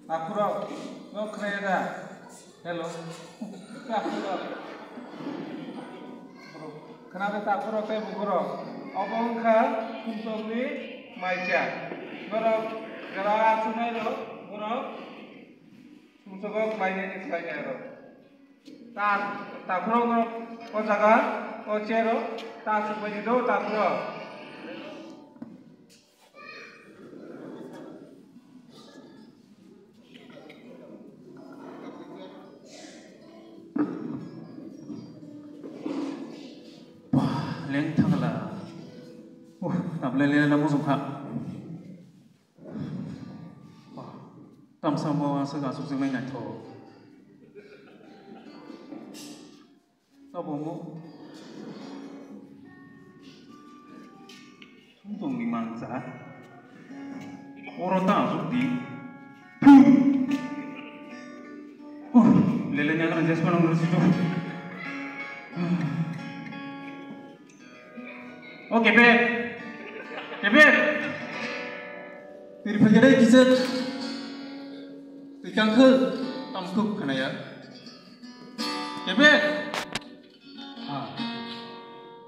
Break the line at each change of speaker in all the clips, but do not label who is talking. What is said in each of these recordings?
Takuro, no kreda. Hello. Takuro. Kenapa takuro teh bukuro? Obong ka kumpulni maja. Borok gerak sungai lo, borok. Kumpulok mainnya di sana lo. Takuro borok ojaga, ocero, tak sebanyak itu takuro.
Leng thangla, tablay lena mo sukha. Tam sama sega suk sing ngai tho. Sabo mo. Sung di mangsa. Oro ta suk di. Lele nya kan jas panong residu. Oh, kebet, kebet. Dari pagi hari kita, dari kangkul, tamkuk kena ya. Kebet.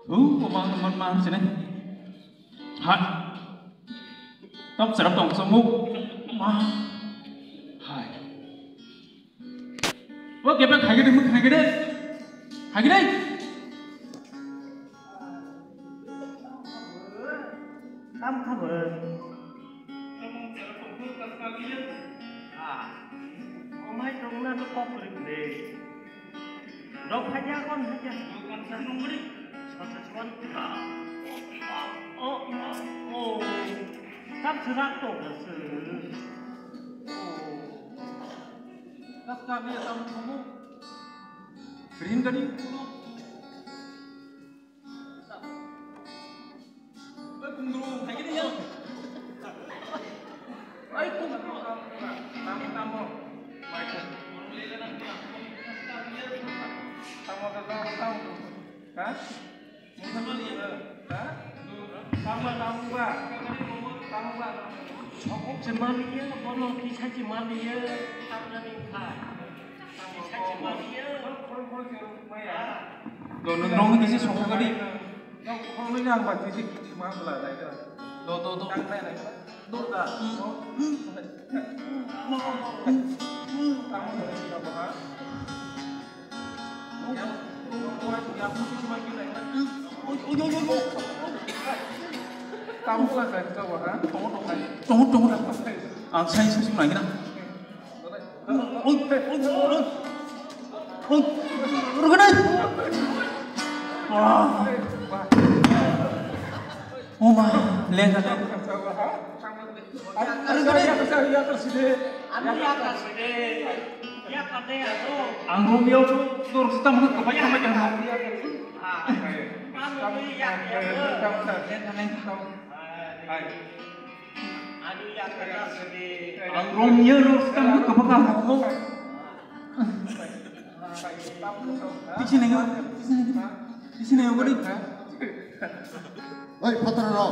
Pemang teman sini. Hat. Tam serap tong semuk. Hai. Oh, kebet, hai gede, hai gede, hai gede.
Tam kabar. Omai trong na nó có beri beri. Dok aja kon aja. Kon seneng beri. Sesuatu kita. Oh. Tam serak tu bersih.
Kas kami tam kamu. Green kali.
Cemania, bono kisah cemania, tahu dari kai. Kisah cemania.
Nong kisi sokong kali.
Không nói nhang mà chỉ mà là này thôi.
Do.
Căng tay này. Đốt ra. Kamu là cái câu hả?
Tunggu. Saya sih lagi nak. Rugan. Wah. Oma, lihat kan. Ang Romeo tur setang ke banyak macam Ang Romeo tur setang ke bakal kamu. Di sini yang beri.
Oi, patro,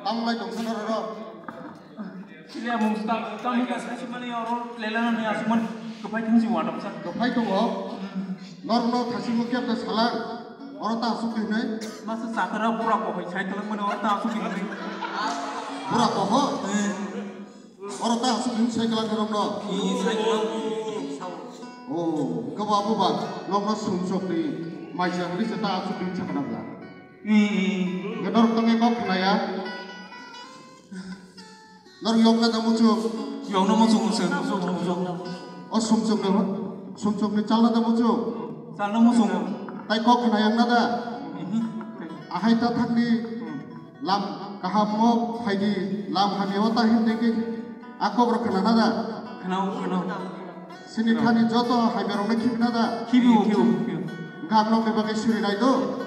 tamlay dong sana
Sila mong tamu kasi si mani orang lelang ni asuman kepai tang si wadam sa.
Gapay dong norno thasi mo kiap da salar orang tak asuk ni
Masa sakara pura ko hoy sai talang mani orang tak asuk ni.
pura ko ho orang tak asuk ni sai kalang norno
Sai talang
oh kawabu bang norno sumsok ni mai siang ni seta asuk ni cakap lah gedor tangi kok kena ya nor yok na tamu cuk
Yung naman sunguseng.
oh sumsok ni cala tamu cuk
Sana mo sung.
tai kok kena yang nada ahai ta thak ni lam kaham mo phaigi lam hamiwata hindi ki ako bro kena nada
Kenau.
sini khani joto hai berong na khib nada
Kibu.
ngam no ke bagai suri dai do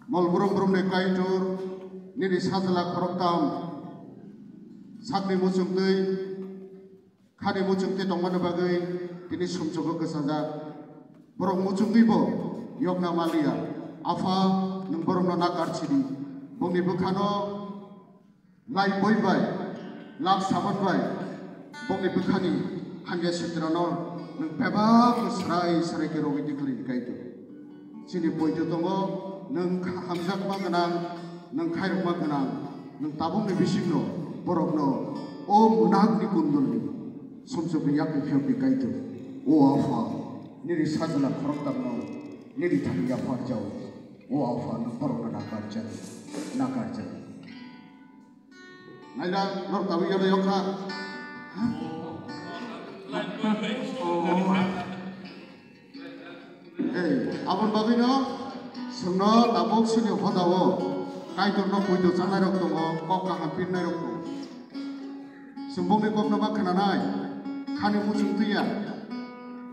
mol burum ne kai tur ni di sajala khorok tam sakni mucung tei khani mucung te tongmana bagai tini sumjogo kesaja borong mucung bibo yokna malia afa nung borong no nakar chidi bongni bukhano lai boibai lak sabatbai bongni bukhani hangge sitrano nang peba serai ke rogi dikli kaitu sini poitu tongo nang hamzak maganang nang khairuk maganang nang tabung ni bisingno borokno o munag ni kundulni somsok yak phyopi kaitu o afa niri sajla khoroktamno niri thaniya farjau o afa na borokna nakarjan naila lor tawi yodo yokha abon bagino sungno tabok sini hodawo kaitorno poido janarok tongo kok kaham pinnarok tongo sumbongni kopno ba khananai khani muchung tuya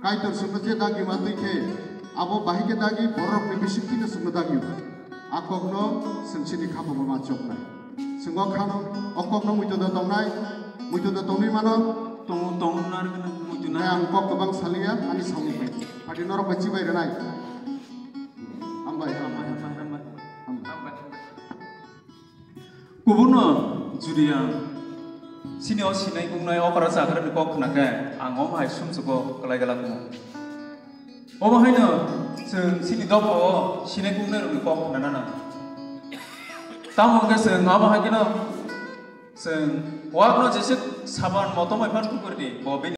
kaitor sungno je dagi matike abo bahike dagi borok ni bisingtine sungno dagi akokno sungsini khabo ma choknai sungo khano okokno muido da tongnai mano
tong nar kana mujuna
ang kok kebang salia ani sawi padi norok baci bai renai ambai
kubuno juria sini o sinai kungnai okara sakra ni kok naka angom hai sumsugo kalai galak mo oba haino sini dopo sinai kungnai ru kok nanana tamong ga aba hakino wakno jese saban motomai pan kukurdi bobe